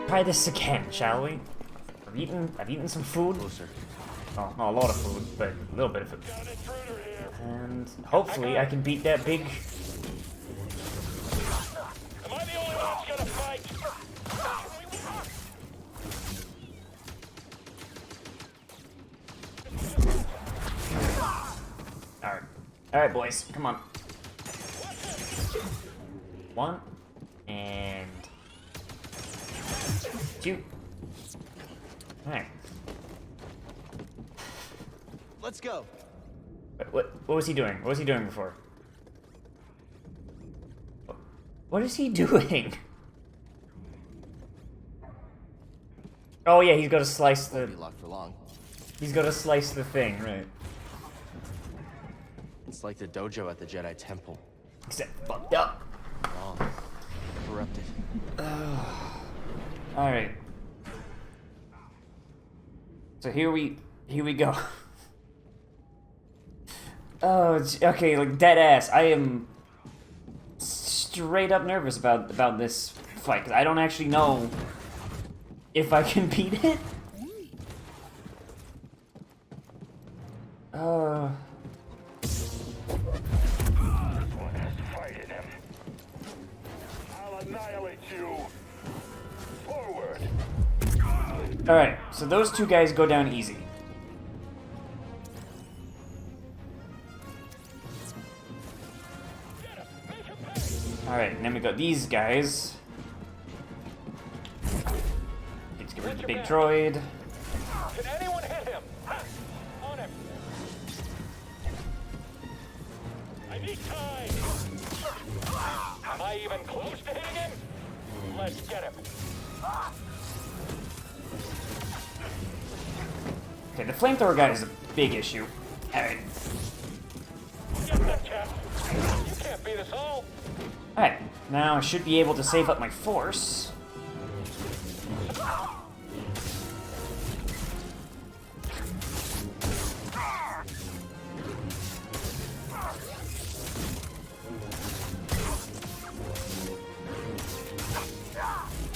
Try this again, shall we? I've eaten some food. Closer. Oh, not a lot of food, but a little bit of it. And hopefully I can beat that big... Am I the only one that's gonna fight? Alright. Alright, boys. Come on. One. And... two. Alright. Let's go. What was he doing? What was he doing before? What is he doing? Oh yeah, he's got to slice the... Won't be locked for long. He's got to slice the thing, right? It's like the dojo at the Jedi Temple. Except fucked up. Wrong. Corrupted. Alright. So here we go. Oh, okay, like dead ass. I am straight up nervous about this fight because I don't actually know if I can beat it. One has to fight in him. I'll annihilate you. Forward. Alright, so those two guys go down easy. Alright, and then we got these guys. Let's get rid of the big droid. Can anyone hit him? On him. I need time. Am I even close to hitting him? Let's get him. Okay, the flamethrower guy is a big issue. Alright. Get that chap. You can't beat us all. Alright, now I should be able to save up my force.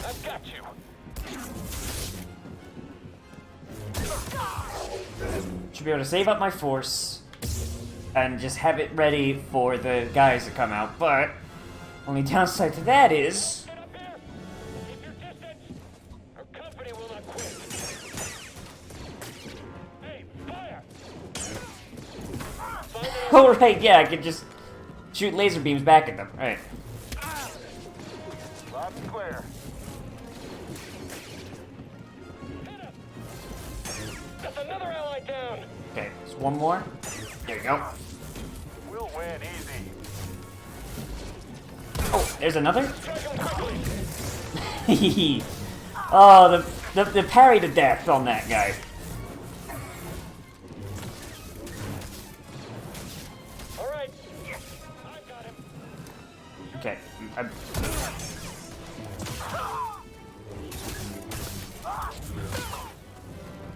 I've got you. Should be able to save up my force and just have it ready for the guys to come out, but only downside to that is... Get up here. Keep your distance. Our company will not quit. Hey, fire! Oh right, yeah, I could just shoot laser beams back at them. Alright. Loud and clear. That's another ally down. Okay, just one more. There you go. We'll win easy. Oh, there's another. Strike him quickly. Oh, the parry to death on that guy. All right. I've got him. Okay.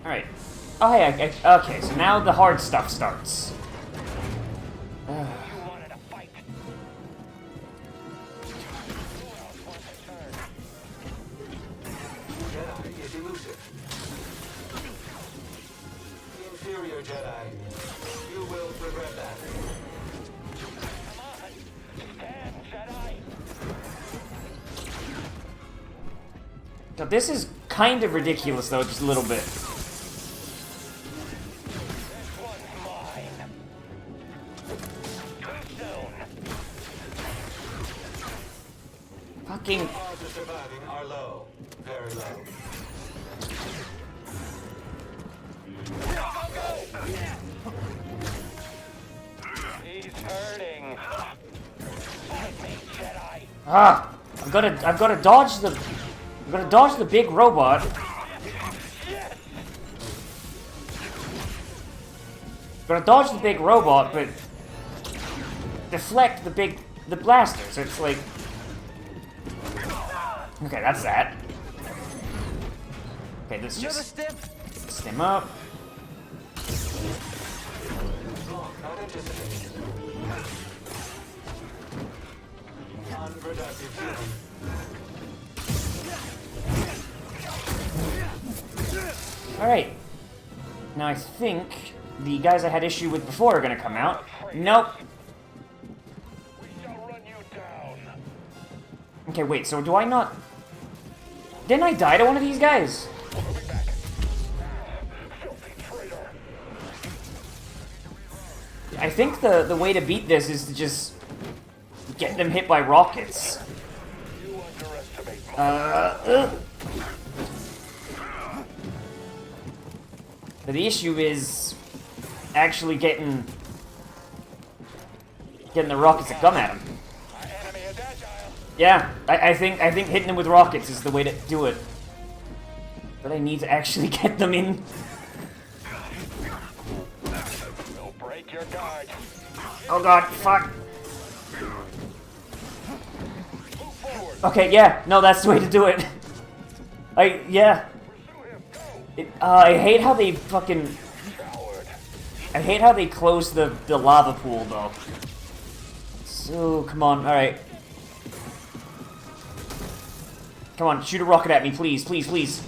Alright. Oh, hey, okay, so now the hard stuff starts. You wanted a fight. Who else wants a turn? Jedi is elusive. Inferior Jedi. You will regret that. Come on. Stand, Jedi. So this is kind of ridiculous, though, just a little bit. This one's mine. Too soon. Fucking... Odds of surviving are low. Very low. He's hurting. Fight me, Jedi. Ah! I've gotta dodge the... I've gotta dodge the big robot. Gotta dodge the big robot, but... deflect the blaster, so it's like... Okay, that's that. Okay, let's just stim up. Not anticipated. Unproductive human. Alright. Now I think the guys I had issue with before are gonna come out. Nope. We shall run you down. Okay, wait, so do I not... Didn't I die to one of these guys? Moving back. Filthy traitor. I think the way to beat this is to just get them hit by rockets. You underestimate my But the issue is actually getting the rockets that come at him. enemy is agile. Yeah, I think hitting them with rockets is the way to do it. But I need to actually get them in. We'll break your guard. Oh god, fuck. Move forward. Okay, yeah, no, that's the way to do it. Yeah. Pursue him. Go. I hate how they fucking... Coward. I hate how they close the lava pool, though. So, come on, alright. Come on, shoot a rocket at me, please, please, please.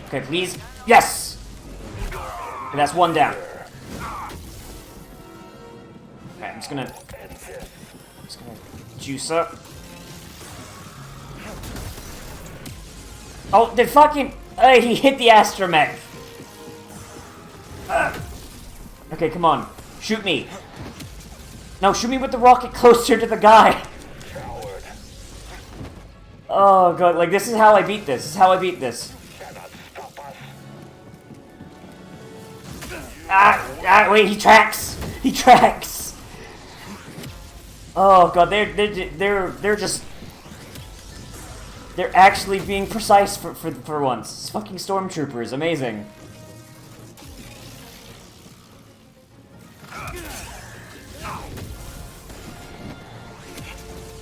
Okay, please. Yes! Okay, that's one down. Okay, I'm just gonna juice up. Oh, the fucking... he hit the astromech. Okay, come on. Shoot me. No, shoot me with the rocket closer to the guy. Coward. Oh, God. Like, this is how I beat this. This is how I beat this. Cannot stop us. Wait, he tracks. He tracks. Oh, God. They're just... They're actually being precise for once. It's fucking stormtroopers. Amazing.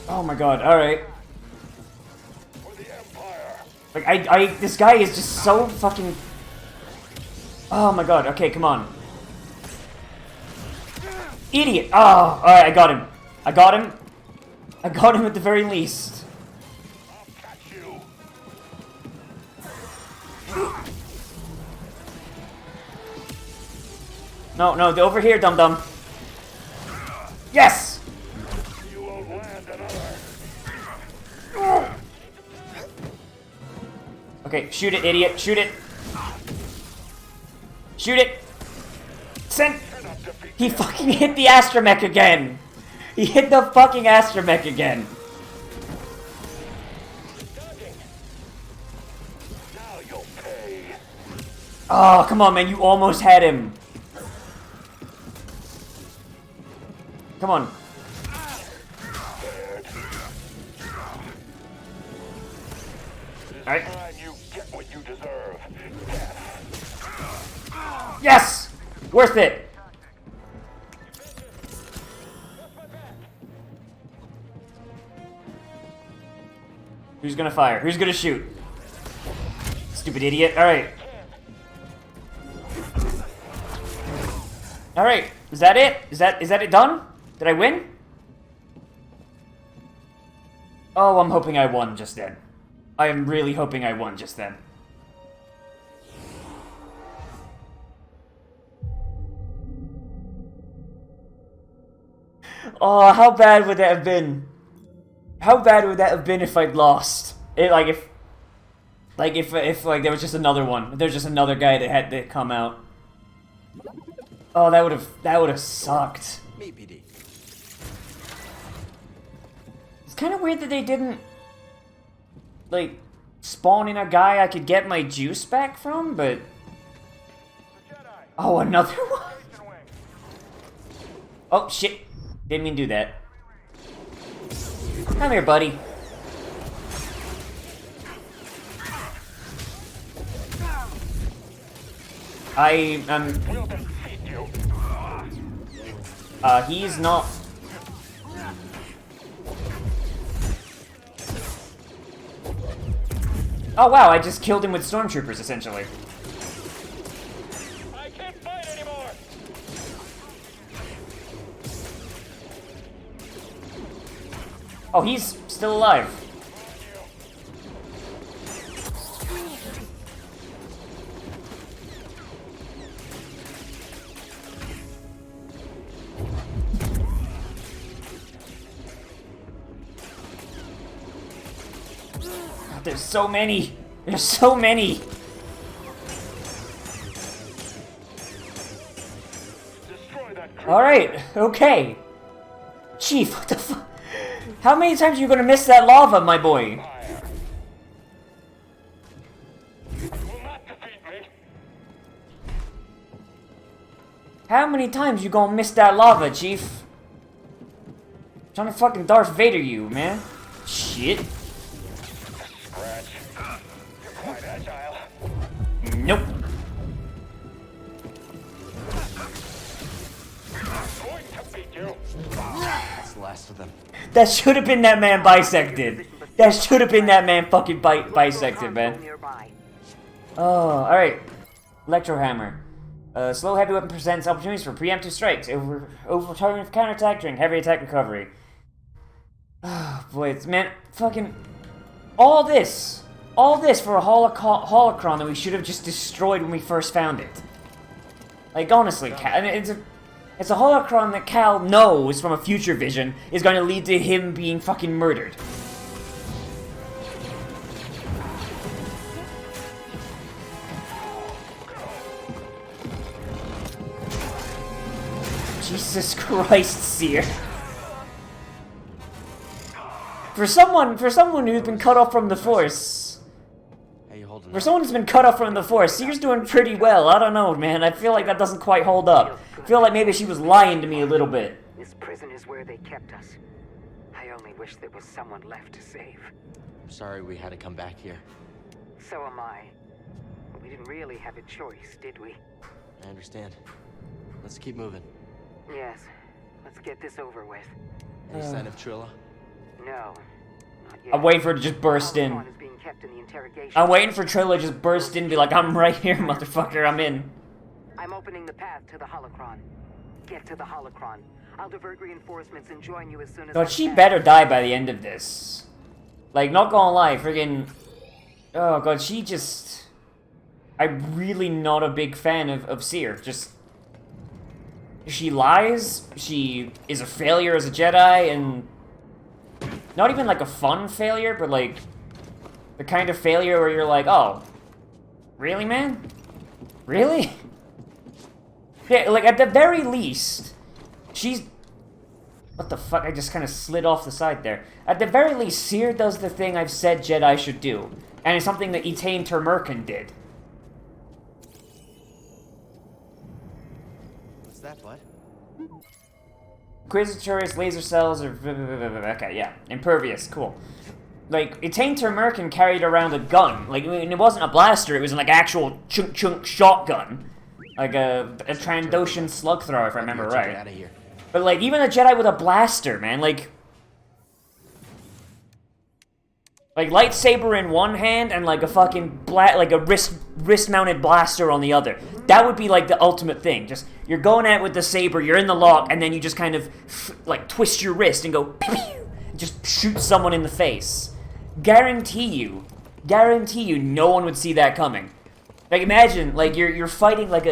Oh my god, alright. For the Empire. Like, this guy is just so fucking... Oh my god, okay, come on. Idiot! Oh, alright, I got him. I got him. I got him at the very least. I'll catch you. No, over here, dum-dum. Yes! You won't land another. Okay, shoot it, idiot. Shoot it. Shoot it. Send... Cannot defeat He fucking hit the astromech again. He hit the fucking astromech again. dodging. Now you'll pay. Oh, come on, man. You almost had him. Come on. This Alright. time you get what you deserve. Death. Yes! Worth it. Who's gonna fire? Who's gonna shoot? Stupid idiot. Alright. Alright. Is that it? Is that it done? Did I win? Oh, I'm hoping I won just then. I am really hoping I won just then. Oh, how bad would that have been? How bad would that have been if I'd lost? If there was just another one. If there's just another guy that had to come out. Oh, that would have sucked. Meet BD. It's kind of weird that they didn't like spawn in a guy I could get my juice back from, but oh, another one. Oh shit! Didn't mean to do that. Come here, buddy. We'll defeat you. He's not. Oh wow, I just killed him with stormtroopers, essentially. I can't fight anymore. Oh, he's still alive. God, there's so many. There's so many. Destroy that creature. Alright, okay. Chief, what the fuck? How many times are you gonna miss that lava, my boy? Fire. You will not defeat me. How many times you gonna miss that lava, Chief? I'm trying to fucking Darth Vader you, man. Shit. Scratch. You're quite agile. Nope. I'm going to beat you. That's the last of them. That should have been that man bisected. That should have been that man fucking bisected, man. Oh, alright. Electrohammer. Slow heavy weapon presents opportunities for preemptive strikes. Overturn with counterattack during heavy attack recovery. Oh, boy, it's, man, fucking... All this for a holocron that we should have just destroyed when we first found it. Like, honestly, I mean, it's a holocron that Cal knows from a future vision is going to lead to him being fucking murdered. Jesus Christ, Seer. For someone who's been cut off from the Force, Hey, you holding for up? someone who's been cut off from the Force, Seer's doing pretty well. I don't know, man. I feel like that doesn't quite hold up. I feel like maybe she was lying to me a little bit. This prison is where they kept us. I only wish there was someone left to save. I'm sorry we had to come back here. So am I. We didn't really have a choice, did we? I understand. Let's keep moving. Yes. Let's get this over with. Any sign of Trilla? No. Not yet. I'm waiting for her to just burst in. Holocron is being kept in the interrogation. I'm waiting for Trilla to just burst in and be like, I'm right here, motherfucker, I'm in. I'm opening the path to the holocron. Get to the holocron. I'll divert reinforcements and join you as soon as I God, she can. better die by the end of this. Like, not gonna lie, friggin'... Oh god, she just... I'm really not a big fan of Seer. Just... She lies, she is a failure as a Jedi, and... Not even like a fun failure, but like... The kind of failure where you're like, oh... Really, man? Really? Yeah, like, at the very least... She's... What the fuck? I just kind of slid off the side there. At the very least, Seer does the thing I've said Jedi should do. And it's something that Etain Termerkin did. What's that, bud? Inquisitorius laser cells are... Okay, yeah. Impervious. Cool. Like, Etain Termerkin carried around a gun. Like, I mean, it wasn't a blaster, it was an, like, actual chunk shotgun. Like a Trandoshan slug thrower, if I remember right. Get out of here. But, like, even a Jedi with a blaster, man, like... Like, lightsaber in one hand and, like, a fucking like a wrist-mounted blaster on the other. That would be, like, the ultimate thing. Just, you're going at it with the saber, you're in the lock, and then you just kind of, like, twist your wrist and go, pew, pew, and just shoot someone in the face. Guarantee you, no one would see that coming. Like, imagine, like, you're fighting, like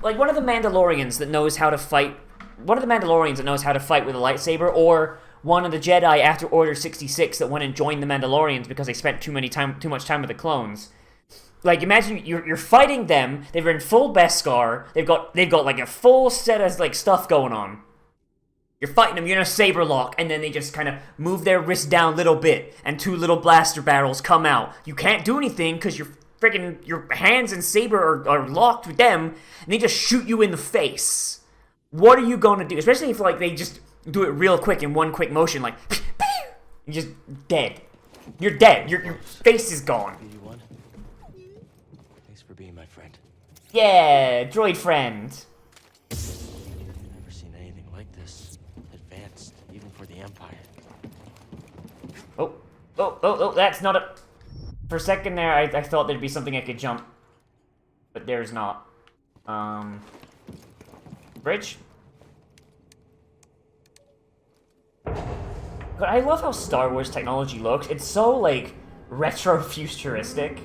one of the Mandalorians that knows how to fight. One of the Mandalorians that knows how to fight with a lightsaber, or one of the Jedi after Order 66 that went and joined the Mandalorians because they spent too much time with the clones. Like, imagine you're fighting them. They're in full Beskar. They've got like a full set of like stuff going on. You're fighting them. You're in a saber lock, and then they just kind of move their wrist down a little bit, and two little blaster barrels come out. You can't do anything because your hands and saber are locked with them, and they just shoot you in the face. What are you going to do? Especially if, like, they just do it real quick in one quick motion, like, you're just dead. You're dead. Your face is gone. BD1. Thanks for being my friend. Yeah, droid friend. I've never seen anything like this. Advanced, even for the Empire. Oh, that's not a... For a second there, I thought there'd be something I could jump. But there's not. Bridge? But I love how Star Wars technology looks. It's so, like, retro-futuristic.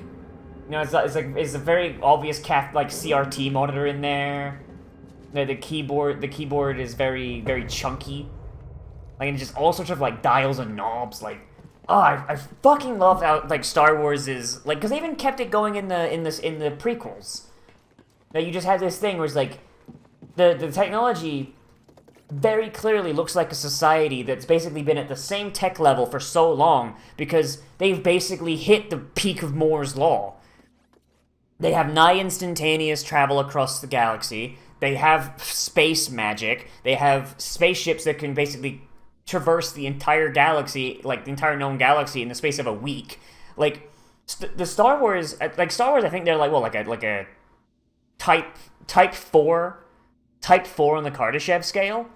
You know, it's a very obvious like CRT monitor in there. The keyboard is very, very chunky. Like, and just all sorts of, like, dials and knobs. Like, oh, I fucking love how, like, Star Wars is, like, because they even kept it going in the prequels. Now you just have this thing where it's like, the technology very clearly looks like a society that's basically been at the same tech level for so long because they've basically hit the peak of Moore's Law. They have nigh instantaneous travel across the galaxy. They have space magic. They have spaceships that can basically traverse the entire galaxy, like the entire known galaxy, in the space of a week. Like, the Star Wars, I think they're like, well, like a type 4 on the Kardashev scale.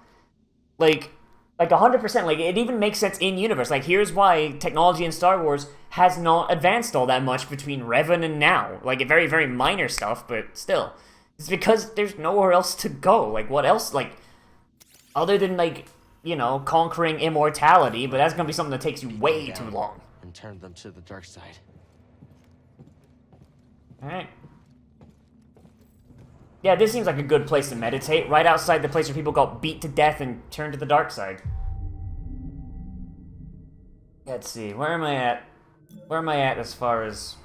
Like 100%, like, it even makes sense in universe. Like, here's why technology in Star Wars has not advanced all that much between Revan and now. Like, very, very minor stuff, but still. It's because there's nowhere else to go. Like, what else, like, other than, like, you know, conquering immortality, but that's gonna be something that takes you way too long. And turn them to the dark side. Alright. Yeah, this seems like a good place to meditate, right outside the place where people got beat to death and turned to the dark side. Let's see, where am I at? Where am I at as far as...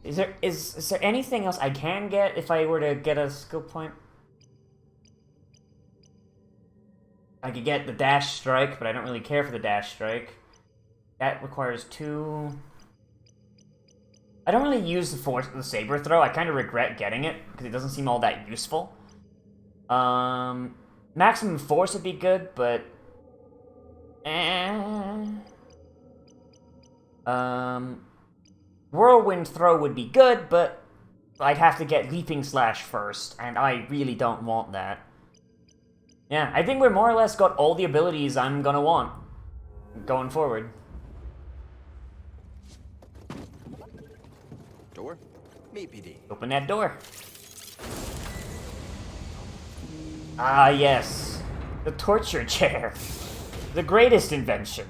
Is there anything else I can get if I were to get a skill point? I could get the dash strike, but I don't really care for the dash strike. That requires 2... I don't really use the saber throw. I kind of regret getting it, because it doesn't seem all that useful. Maximum force would be good, but... Whirlwind throw would be good, but I'd have to get leaping slash first, and I really don't want that. Yeah, I think we're more or less got all the abilities I'm gonna want going forward. Door? Meet PD. Open that door. Ah, yes. The torture chair. The greatest invention.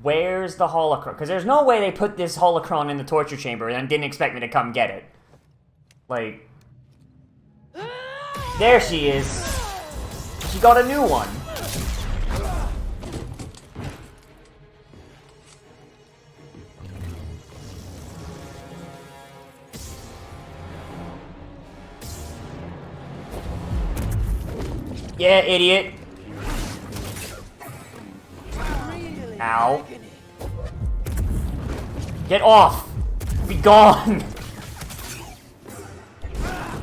Where's the holocron? Because there's no way they put this holocron in the torture chamber and didn't expect me to come get it. Like... There she is. She got a new one. Yeah, idiot. Ow. Get off! Be gone!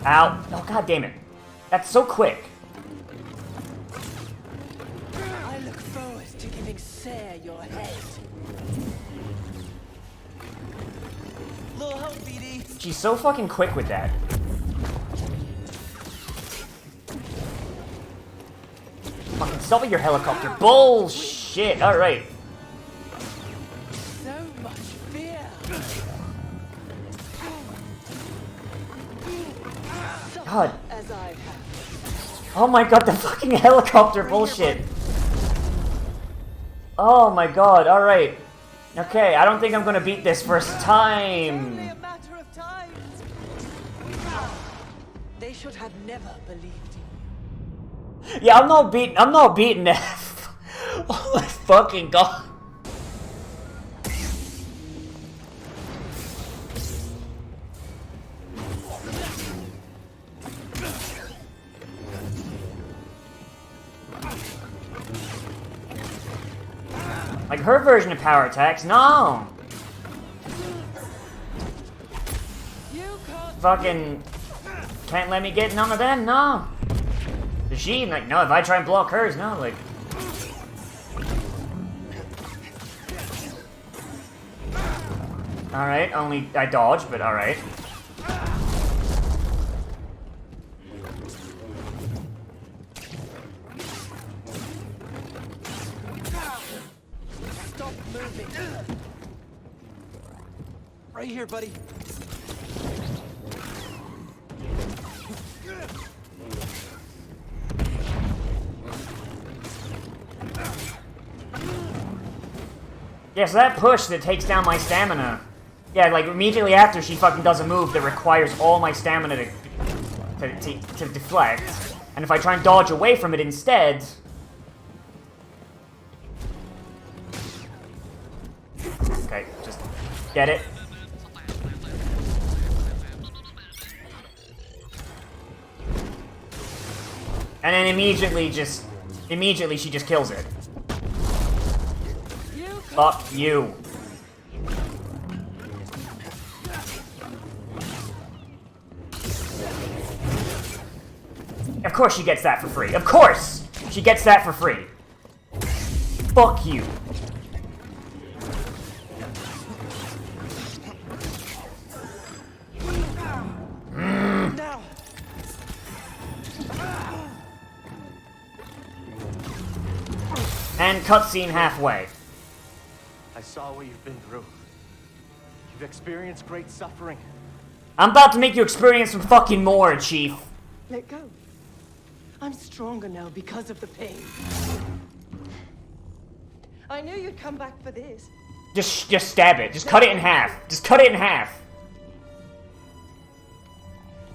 Ow. Oh, god damn it. That's so quick. I look forward to giving Sarah your head. Little help, BD. She's so fucking quick with that. Fucking stop with your helicopter. Bullshit! Alright. So much fear. God. As I have. Oh my god, the fucking helicopter bullshit. Oh my god, alright. Okay, I don't think I'm gonna beat this first Only time. a matter of time. They should have never believed you. Yeah, I'm not beating that. Oh my fucking god. Like her version of power attacks, no! You can't. Fucking can't let me get none of them, no! Does she? Like, no, if I try and block hers, no, like... Alright, only I dodged, but alright. Stop moving. Right here, buddy. Yeah, so that push that takes down my stamina. Yeah, like immediately after she fucking does a move that requires all my stamina to deflect. And if I try and dodge away from it instead... Okay, just get it. And then immediately she just kills it. Fuck you. Of course she gets that for free. Of course! She gets that for free. Fuck you. And cutscene halfway. I saw what you've been through. You've experienced great suffering. I'm about to make you experience some fucking more, Chief. Let go. I'm stronger now because of the pain. I knew you'd come back for this. Just stab it. Just cut it in half. Just cut it in half.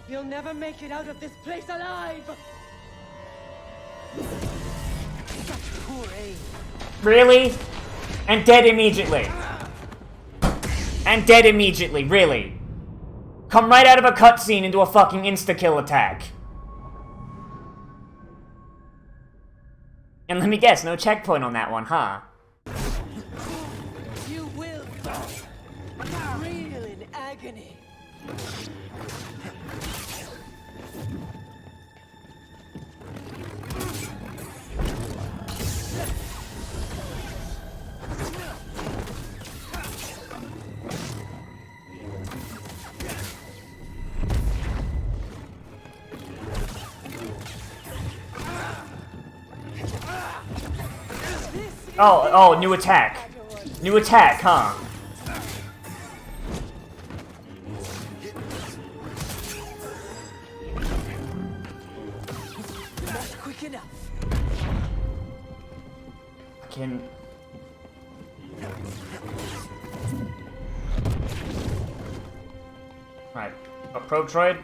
You'll never make it out of this place alive! Such poor aim. Really? And dead immediately. And dead immediately, really. Come right out of a cutscene into a fucking insta-kill attack. And let me guess, no checkpoint on that one, huh? You will reel in agony. Oh, new attack. New attack, huh? Not quick enough. Can... Right. A probe droid?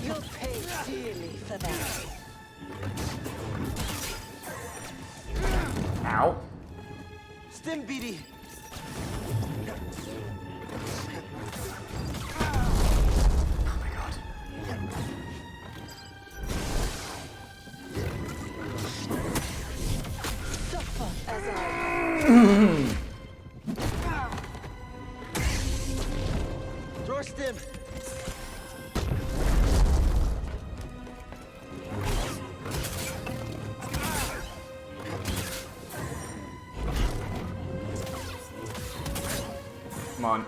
You'll pay dearly for that. Ow. Stim BD. Oh my god. Suffer as I... Drawer stim. Come on.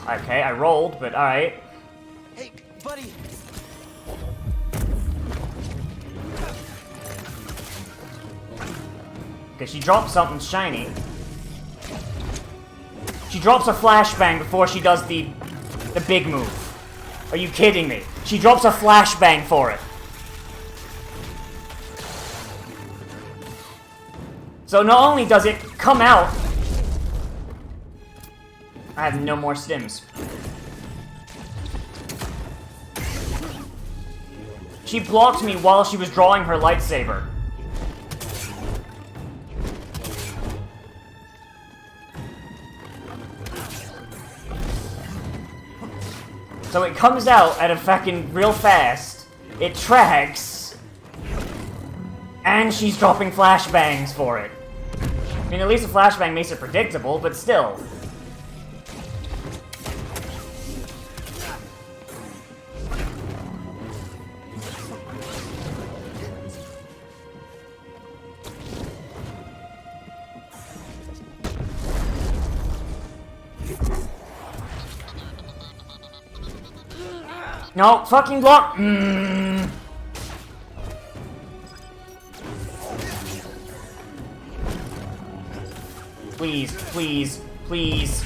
Okay, I rolled, but alright. Hey, buddy. Okay, she drops something shiny. She drops a flashbang before she does the big move. Are you kidding me? She drops a flashbang for it. So not only does it come out... I have no more stims. She blocked me while she was drawing her lightsaber. So it comes out at a fucking real fast, it tracks, and she's dropping flashbangs for it. I mean, at least a flashbang makes it predictable, but still. No, fucking block! Please, please, please.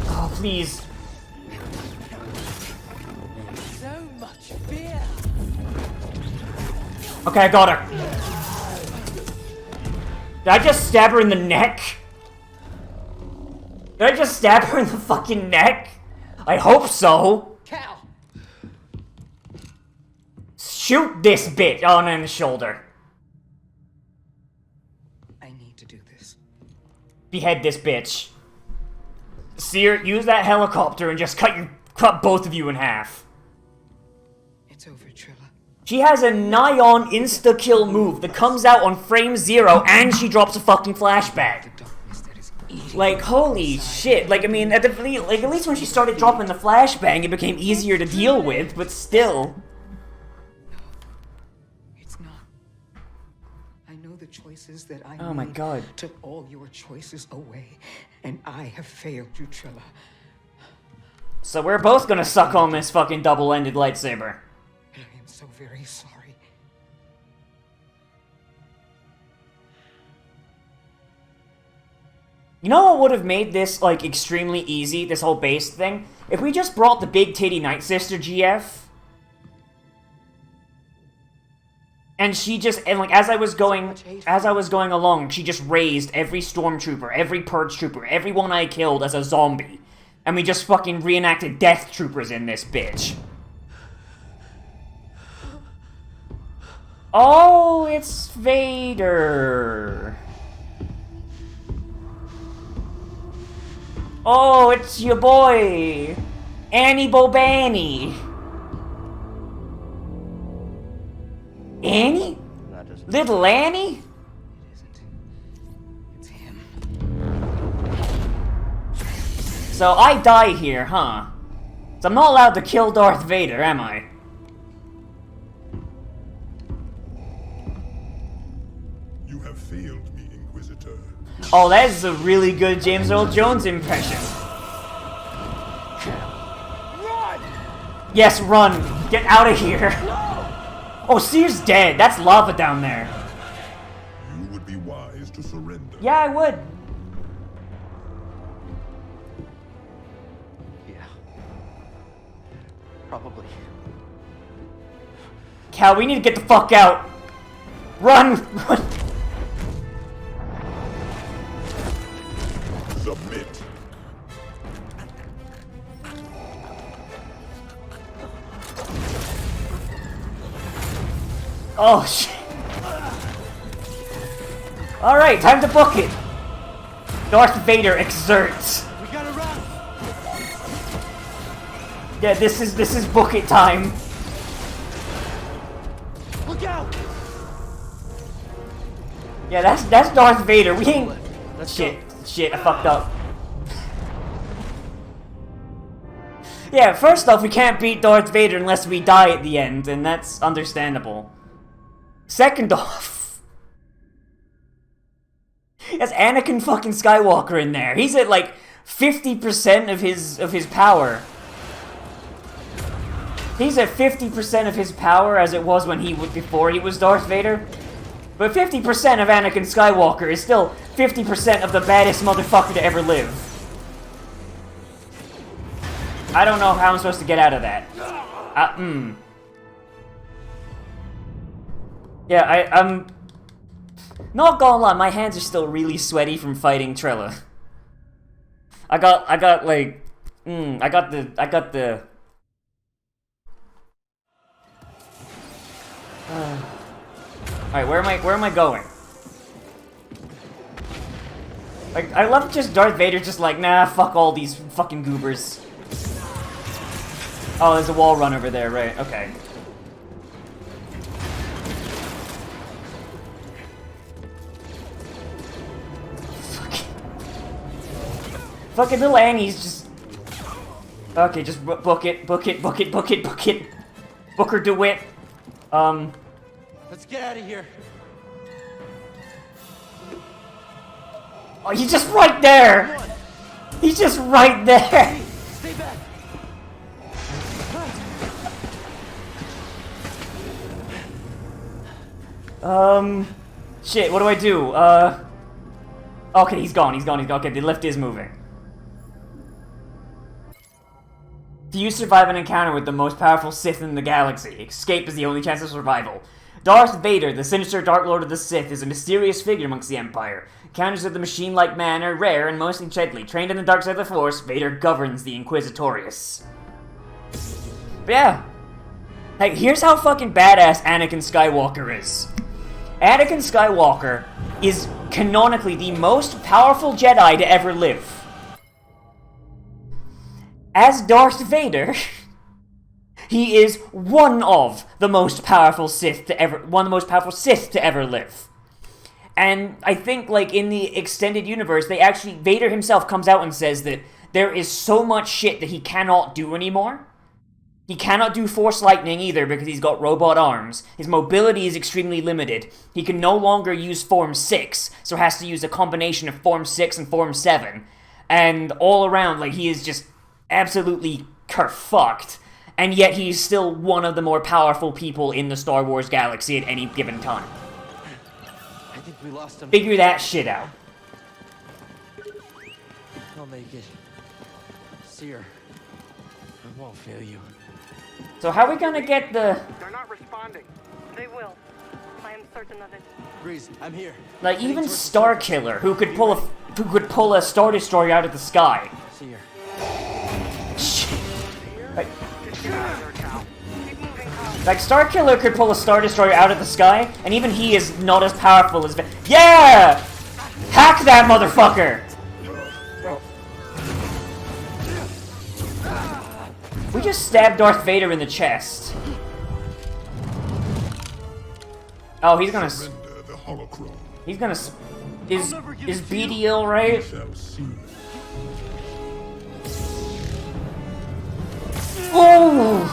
Oh, please. So much fear. Okay, I got her. Did I just stab her in the neck? Did I just stab her in the fucking neck? I hope so. Cal. Shoot this bitch on in the shoulder. I need to do this. Behead this bitch. Seer, use that helicopter and just cut both of you in half. It's over, Trilla. She has a nigh-on insta-kill move that comes out on frame 0 and she drops a fucking flashbang. The darkness that is eating. Like, holy shit. Like, I mean, at least when she started dropping the flashbang, it became easier to deal with, but still. It's not. I know the choices that I Oh my made God. took all your choices away, and I have failed you, Trilla. So we're both gonna suck on this fucking double-ended lightsaber. I am so very sorry. You know what would have made this, like, extremely easy, this whole base thing? If we just brought the big titty Night Sister GF. And she just, and like, as I was going along, she just raised every stormtrooper, every purge trooper, everyone I killed as a zombie. And we just fucking reenacted death troopers in this bitch. Oh, it's Vader. Oh, it's your boy, Annie Bobani. Annie? That doesn't. Little Annie? It isn't. It's him. So I die here, huh? So I'm not allowed to kill Darth Vader, am I? You have failed me, Inquisitor. Oh, that is a really good James Earl Jones impression. Run! Yes, run. Get out of here. Oh, Seer's dead. That's lava down there. You would be wise to surrender. Yeah, I would. Yeah. Probably. Cal, we need to get the fuck out. Run! Run! Submit. Oh, shit. Alright, time to book it. Darth Vader exerts. We gotta run. Yeah, this is book it time. Look out! Yeah, that's Darth Vader. We ain't. Let's Shit, go. shit, I fucked up. Yeah, first off, we can't beat Darth Vader unless we die at the end, and that's understandable. Second off, that's Anakin fucking Skywalker in there. He's at like 50% of his power. He's at 50% of his power as it was when before he was Darth Vader. But 50% of Anakin Skywalker is still 50% of the baddest motherfucker to ever live. I don't know how I'm supposed to get out of that. Yeah, I'm not gonna lie, my hands are still really sweaty from fighting Trilla. I got the Alright, where am I going? Like, I love just Darth Vader just like, nah, fuck all these fucking goobers. Oh, there's a wall run over there, right, okay. Fucking little Annie's just... Okay, just book it. Book her DeWitt. Let's get out of here. Oh, he's just right there! He's just right there! Stay back. Shit, what do I do? Okay, he's gone. Okay, the lift is moving. Do you survive an encounter with the most powerful Sith in the galaxy? Escape is the only chance of survival. Darth Vader, the sinister Dark Lord of the Sith, is a mysterious figure amongst the Empire. Encounters with the machine-like man are rare and mostly deadly. Trained in the dark side of the Force, Vader governs the Inquisitorius. But yeah. Hey, here's how fucking badass Anakin Skywalker is. Anakin Skywalker is canonically the most powerful Jedi to ever live. As Darth Vader, he is one of the most powerful Sith to ever live. And I think, like, in the extended universe, Vader himself comes out and says that there is so much shit that he cannot do anymore. He cannot do Force Lightning either because he's got robot arms. His mobility is extremely limited. He can no longer use Form 6, so has to use a combination of Form 6 and Form 7. And all around, like, he is just absolutely kerfucked. And yet he's still one of the more powerful people in the Star Wars galaxy at any given time. I think we lost him. Figure that shit out. I'll make it. Seer, I won't fail you. So how are we gonna get the... They're not responding. They will. I am certain of it. Breeze, I'm here. Like, even Starkiller, who could pull a Star Destroyer out of the sky. Seer. Like, Starkiller could pull a Star Destroyer out of the sky, and even he is not as powerful as... Yeah! Hack that motherfucker! We just stabbed Darth Vader in the chest. Oh, he's gonna... Surrender the holocron. He's gonna... Is BD alright? Shall see. Ooh!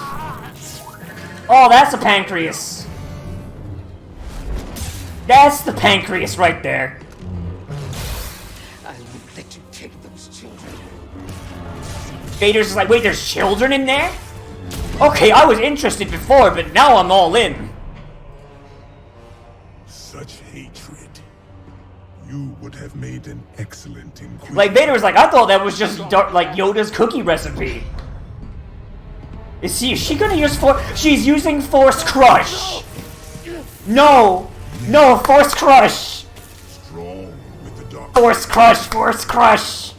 Oh, that's a pancreas. That's the pancreas right there. I would let you take those children. Vader's just like, wait, there's children in there? Okay, I was interested before, but now I'm all in. Such hatred. You would have made an excellent Inquisitor. Like, Vader was like, I thought that was just like Yoda's cookie recipe. Is she gonna use She's using Force Crush! No! No, Force Crush! Strong with the dark. Force Crush! Force Crush!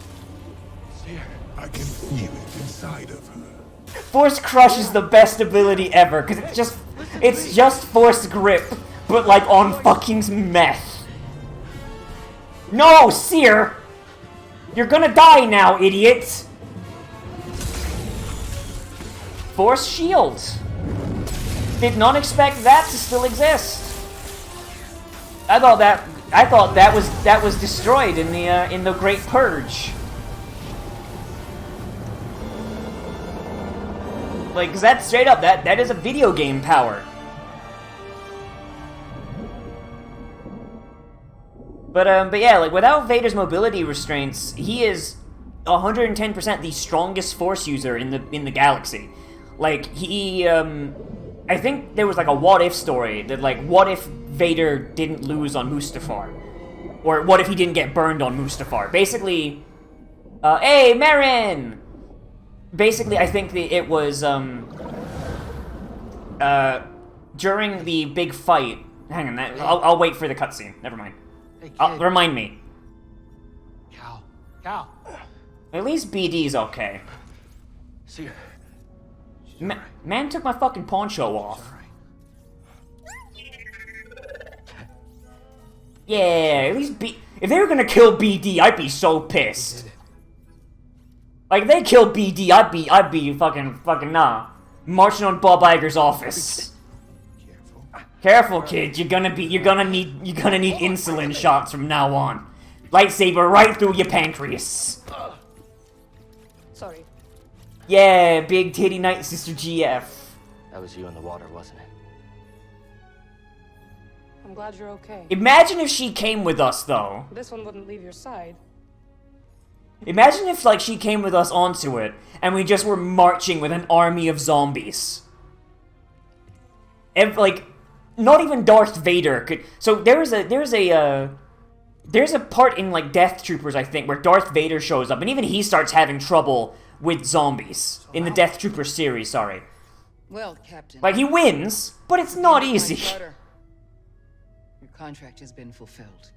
I can feel it inside of her. Force Crush is the best ability ever, because it's just Force Grip, but like on fucking meth. No, Seer! You're gonna die now, idiot! Force Shield. Did not expect that to still exist. I thought that was destroyed in the Great Purge. Like, 'cause that's straight up that is a video game power. But yeah, like, without Vader's mobility restraints, he is 110% the strongest Force user in the galaxy. Like, he, I think there was, like, a what-if story that, like, what if Vader didn't lose on Mustafar? Or what if he didn't get burned on Mustafar? Basically, hey, Marin! Basically, I think it was, during the big fight... Hang on, I'll wait for the cutscene. Never mind. Hey, kid. Remind me. Cal. At least BD's okay. Seer. Man took my fucking poncho off. Yeah, at least if they were gonna kill BD, I'd be so pissed. Like, if they killed BD, I'd be fucking nah. Marching on Bob Iger's office. Careful, kid. You're gonna need insulin shots from now on. Lightsaber right through your pancreas. Sorry. Yeah, big titty night, Sister GF. That was you in the water, wasn't it? I'm glad you're okay. Imagine if she came with us, though. This one wouldn't leave your side. Imagine if, like, she came with us onto it, and we just were marching with an army of zombies. Like, not even Darth Vader could... So, there's a part in, like, Death Troopers, I think, where Darth Vader shows up, and even he starts having trouble with zombies. In the Death Troopers series, sorry. Well, Captain. Like, he wins, but it's not easy. Your contract has been fulfilled.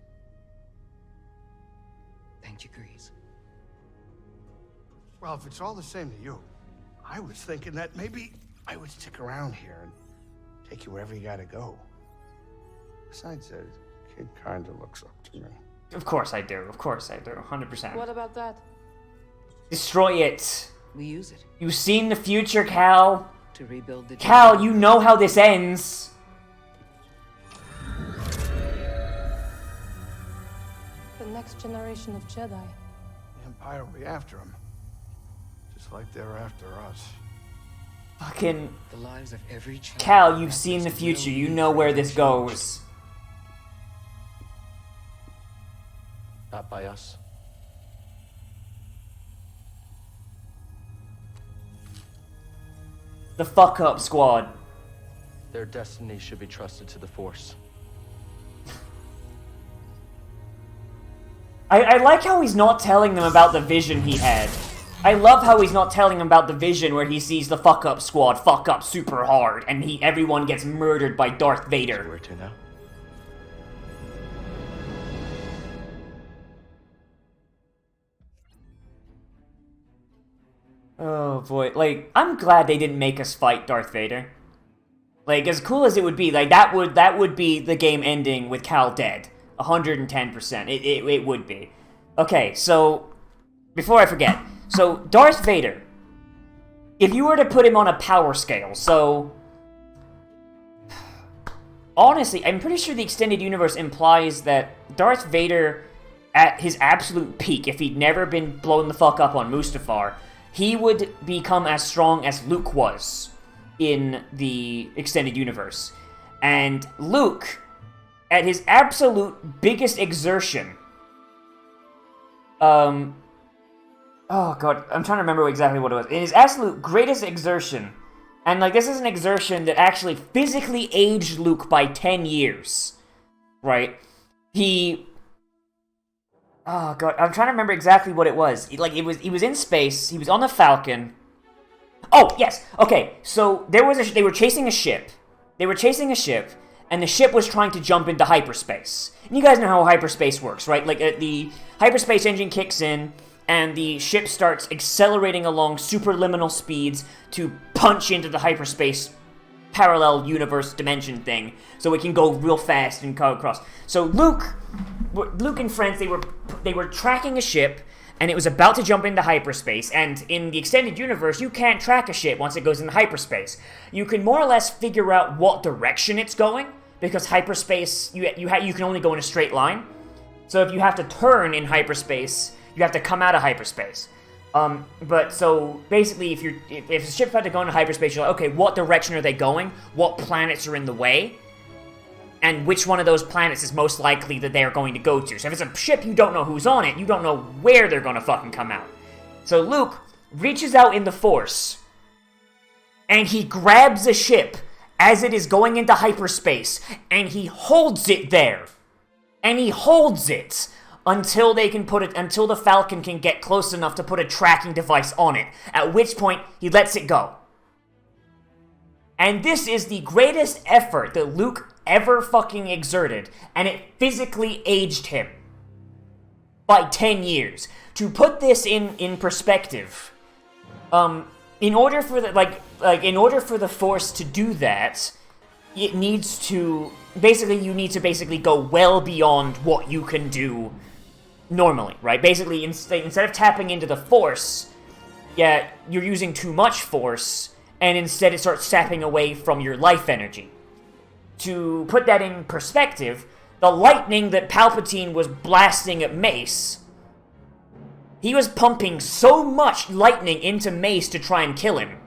Thank you, Grease. Well, if it's all the same to you, I was thinking that maybe I would stick around here and take you wherever you gotta go. Besides, the kid kinda looks up to me. Of course I do, 100%. What about that? Destroy it. We use it You've seen the future, Cal. to rebuild the... Cal, you know how this ends. The next generation of Jedi. The Empire will be after him. Just like they're after us. Fucking... The lives of every child. Cal, you've seen the future. You know where this goes. Not by us. The fuck up squad. Their destiny should be trusted to the Force. I like how he's not telling them about the vision he had. I love how he's not telling them about the vision where he sees the fuck up squad fuck up super hard and everyone gets murdered by Darth Vader. Where to now? Oh boy, like, I'm glad they didn't make us fight Darth Vader. Like, as cool as it would be, like, that would be the game ending with Cal dead. 110%. It would be. Okay, so, before I forget, so, Darth Vader, if you were to put him on a power scale, so, honestly, I'm pretty sure the Extended Universe implies that Darth Vader, at his absolute peak, if he'd never been blown the fuck up on Mustafar, he would become as strong as Luke was in the Extended Universe. And Luke, at his absolute biggest exertion, oh god, I'm trying to remember exactly what it was. In his absolute greatest exertion, and like this is an exertion that actually physically aged Luke by 10 years, right? Oh god, I'm trying to remember exactly what it was. He was in space. He was on the Falcon. Oh yes, okay. So they were chasing a ship. They were chasing a ship, and the ship was trying to jump into hyperspace. And you guys know how hyperspace works, right? Like the hyperspace engine kicks in, and the ship starts accelerating along superliminal speeds to punch into the hyperspace parallel universe dimension thing, so it can go real fast and go across. So Luke and friends, they were tracking a ship, and it was about to jump into hyperspace. And in the Extended Universe, you can't track a ship once it goes into hyperspace. You can more or less figure out what direction it's going, because hyperspace you can only go in a straight line. So if you have to turn in hyperspace, you have to come out of hyperspace. But so basically, if the ship's about to go into hyperspace, you're like, okay, what direction are they going? What planets are in the way? And which one of those planets is most likely that they are going to go to? So if it's a ship, you don't know who's on it, you don't know where they're gonna fucking come out. So Luke reaches out in the Force, and he grabs a ship as it is going into hyperspace, and he holds it there. And he holds it until until the Falcon can get close enough to put a tracking device on it, at which point he lets it go. And this is the greatest effort that Luke ever fucking exerted, and it physically aged him by 10 years. To put this in perspective, in order for the Force to do that, it needs to you need to go well beyond what you can do normally, right? Basically, instead of tapping into the Force, you're using too much Force, and instead it starts sapping away from your life energy. To put that in perspective, the lightning that Palpatine was blasting at Mace, he was pumping so much lightning into Mace to try and kill him,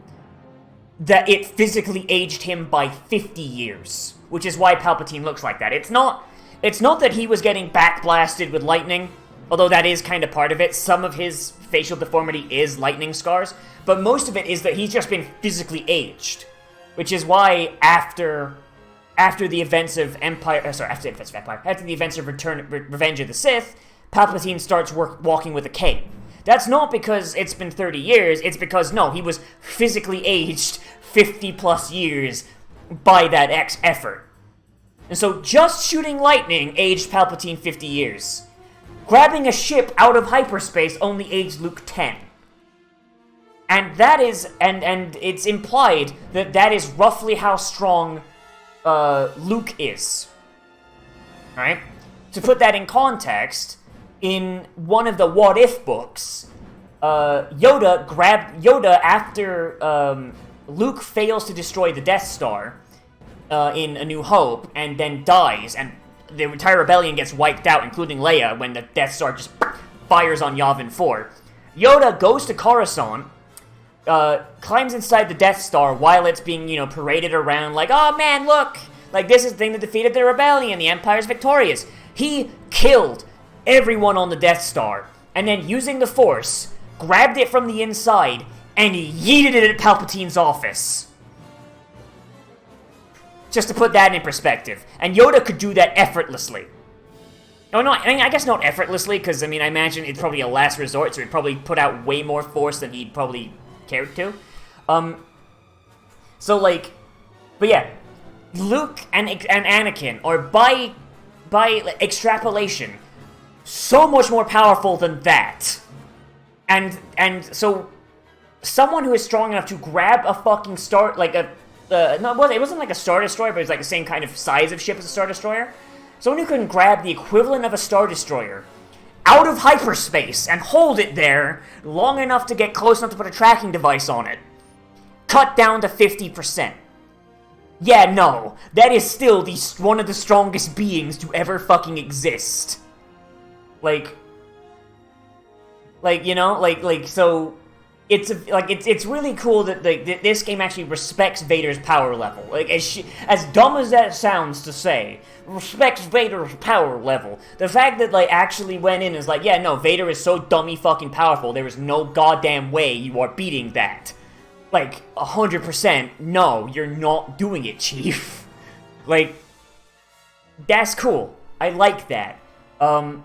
that it physically aged him by 50 years, which is why Palpatine looks like that. It's not that he was getting backblasted with lightning, although that is kind of part of it. Some of his facial deformity is lightning scars, but most of it is that he's just been physically aged, which is why after the events of after the events of Revenge of the Sith, Palpatine starts walking with a cane. That's not because it's been 30 years, it's because, no, he was physically aged 50 plus years by that effort. And so just shooting lightning aged Palpatine 50 years. Grabbing a ship out of hyperspace only aged Luke 10. And that is, and it's implied that that is roughly how strong Luke is. Right? To put that in context, in one of the What If books, Yoda after Luke fails to destroy the Death Star in A New Hope and then dies, and the entire rebellion gets wiped out, including Leia, when the Death Star just fires on Yavin 4. Yoda goes to Coruscant, climbs inside the Death Star while it's being, paraded around like, oh man, look! Like, this is the thing that defeated the rebellion, the Empire's victorious. He killed everyone on the Death Star, and then using the Force, grabbed it from the inside, and he yeeted it at Palpatine's office. Just to put that in perspective. And Yoda could do that effortlessly. No, I guess not effortlessly, because, I imagine it's probably a last resort, so he'd probably put out way more Force than he'd probably cared to. But yeah, Luke and Anakin are, by extrapolation, so much more powerful than that. And so someone who is strong enough to grab a fucking star, like it wasn't like a Star Destroyer, but it was like the same kind of size of ship as a Star Destroyer. Someone who can grab the equivalent of a Star Destroyer out of hyperspace and hold it there long enough to get close enough to put a tracking device on it. Cut down to 50%. Yeah, no, that is still one of the strongest beings to ever fucking exist. So it's really cool that this game actually respects Vader's power level. Like, as dumb as that sounds to say, respects Vader's power level. The fact that actually went in is yeah, no, Vader is so dummy fucking powerful. There is no goddamn way you are beating that. 100%. No, you're not doing it, Chief. That's cool. I like that. And,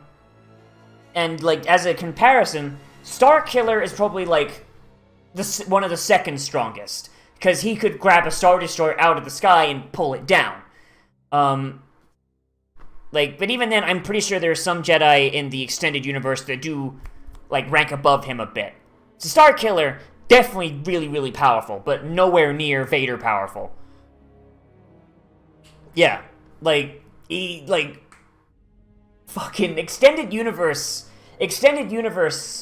as a comparison, Starkiller is probably, one of the second strongest. Because he could grab a Star Destroyer out of the sky and pull it down. But even then, I'm pretty sure there are some Jedi in the extended universe that do, rank above him a bit. So Starkiller, definitely really, really powerful, but nowhere near Vader powerful. Yeah, fucking extended universe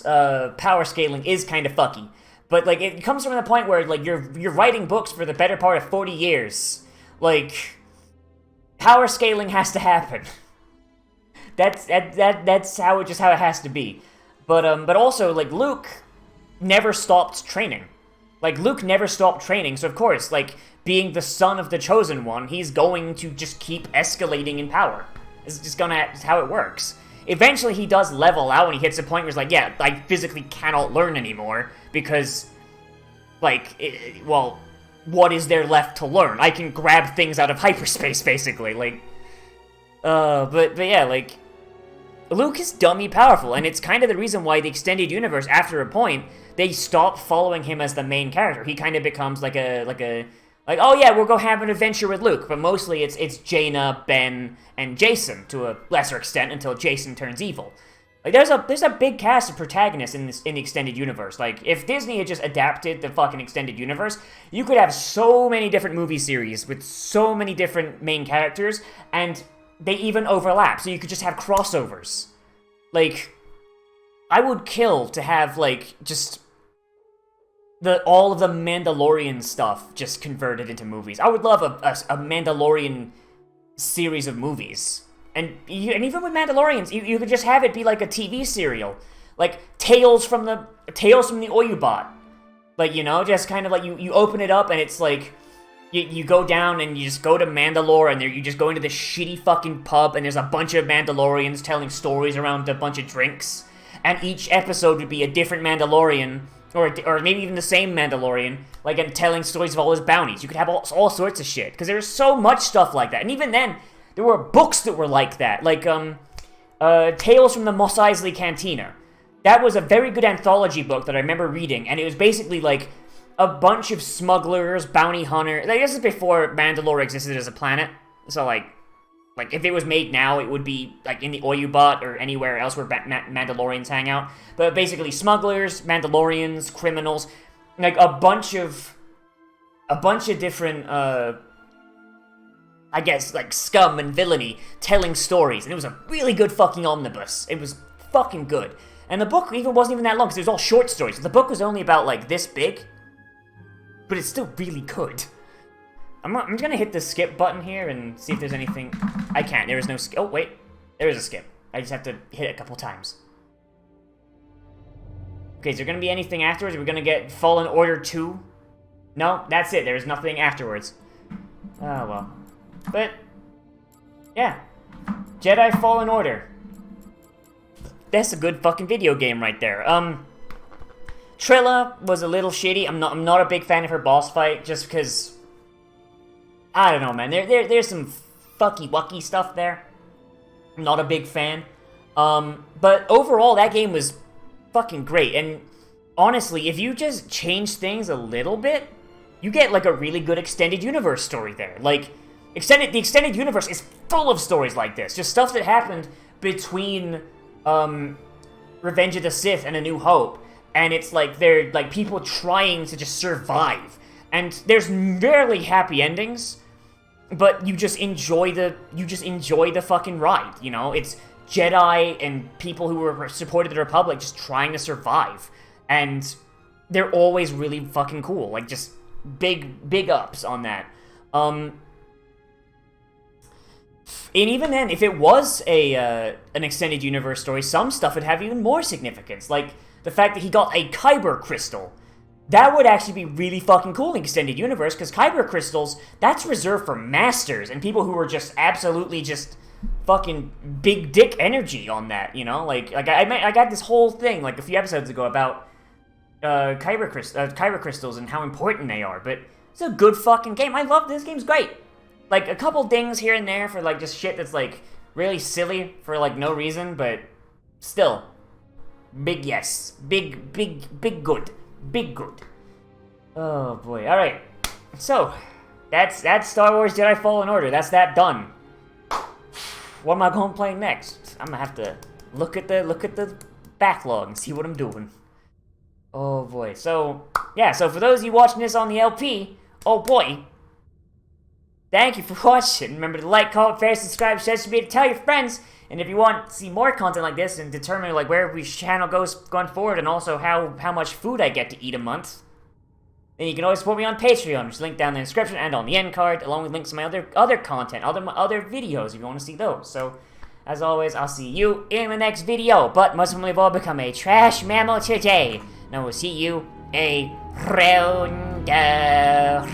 power scaling is kind of fucky. But it comes from the point where you're writing books for the better part of 40 years. Power scaling has to happen. That's how it has to be. But also Luke never stopped training. Luke never stopped training, so of course, being the son of the Chosen One, he's going to just keep escalating in power. It's how it works. Eventually, he does level out when he hits a point where he's yeah, I physically cannot learn anymore, because, what is there left to learn? I can grab things out of hyperspace, basically, but yeah, Luke is dummy powerful, and it's kind of the reason why the extended universe, after a point, they stop following him as the main character. He kind of becomes oh yeah, we'll go have an adventure with Luke, but mostly it's Jaina, Ben, and Jason, to a lesser extent, until Jason turns evil. There's a big cast of protagonists in the extended universe. If Disney had just adapted the fucking extended universe, you could have so many different movie series with so many different main characters, and they even overlap, so you could just have crossovers. I would kill to have, just all of the Mandalorian stuff just converted into movies. I would love a Mandalorian series of movies. And even with Mandalorians, you could just have it be a TV serial. Tales from the Oyubot. Like, you know, just kind of like you open it up and it's like you go down and you just go to Mandalore and you just go into this shitty fucking pub and there's a bunch of Mandalorians telling stories around a bunch of drinks. And each episode would be a different Mandalorian, or maybe even the same Mandalorian, like, and telling stories of all his bounties. You could have all sorts of shit, because there's so much stuff like that. And even then, there were books that were like that, like, Tales from the Mos Eisley Cantina. That was a very good anthology book that I remember reading, and it was basically, like, a bunch of smugglers, bounty hunters. Like, this is before Mandalore existed as a planet, so, like, if it was made now, it would be, like, in the Oyubat or anywhere else where Mandalorians hang out. But basically, smugglers, Mandalorians, criminals, like, a bunch of different, I guess, like, scum and villainy telling stories. And it was a really good fucking omnibus. It was fucking good. And the book wasn't even that long, because it was all short stories. The book was only about, like, this big. But it's still really good. I'm just gonna hit the skip button here and see if there's anything. I can't. There is no skip. Oh, wait. There is a skip. I just have to hit it a couple times. Okay, is there gonna be anything afterwards? Are we gonna get Fallen Order 2? No, that's it. There's nothing afterwards. Oh, well. But, yeah. Jedi Fallen Order. That's a good fucking video game right there. Trilla was a little shitty. I'm not a big fan of her boss fight, just because... I don't know, man. There's some fucky-wucky stuff there. I'm not a big fan. But overall, that game was fucking great. And honestly, if you just change things a little bit, you get, like, a really good extended universe story there. Like, the extended universe is full of stories like this. Just stuff that happened between, Revenge of the Sith and A New Hope. And it's like, they're, like, people trying to just survive. And there's rarely happy endings, but you just enjoy the fucking ride, you know? It's Jedi and people who were supported the Republic just trying to survive. And they're always really fucking cool. Like, just big ups on that. And even then, if it was an extended universe story, some stuff would have even more significance. Like, the fact that he got a Kyber crystal. That would actually be really fucking cool in Extended Universe, because Kyber crystals, that's reserved for masters and people who are just absolutely just fucking big dick energy on that, you know? Like I got this whole thing, like, a few episodes ago about Kyber crystals and how important they are, but it's a good fucking game. I love this game's great. Like, a couple dings here and there for, like, just shit that's, like, really silly for, like, no reason, but still, big yes. Big good. Big good. Oh boy. Alright. So, that's Star Wars Jedi Fallen Order. That's that done. What am I going to play next? I'm going to have to look at the backlog and see what I'm doing. Oh boy. So, yeah, so for those of you watching this on the LP, oh boy, thank you for watching. Remember to like, comment, share, subscribe, share this video, tell your friends. And if you want to see more content like this and determine, like, where every channel goes going forward, and also how much food I get to eat a month, then you can always support me on Patreon, which is linked down in the description and on the end card, along with links to my other content, other videos if you want to see those. So, as always, I'll see you in the next video. But most of all, become a trash mammal today. And I will see you around the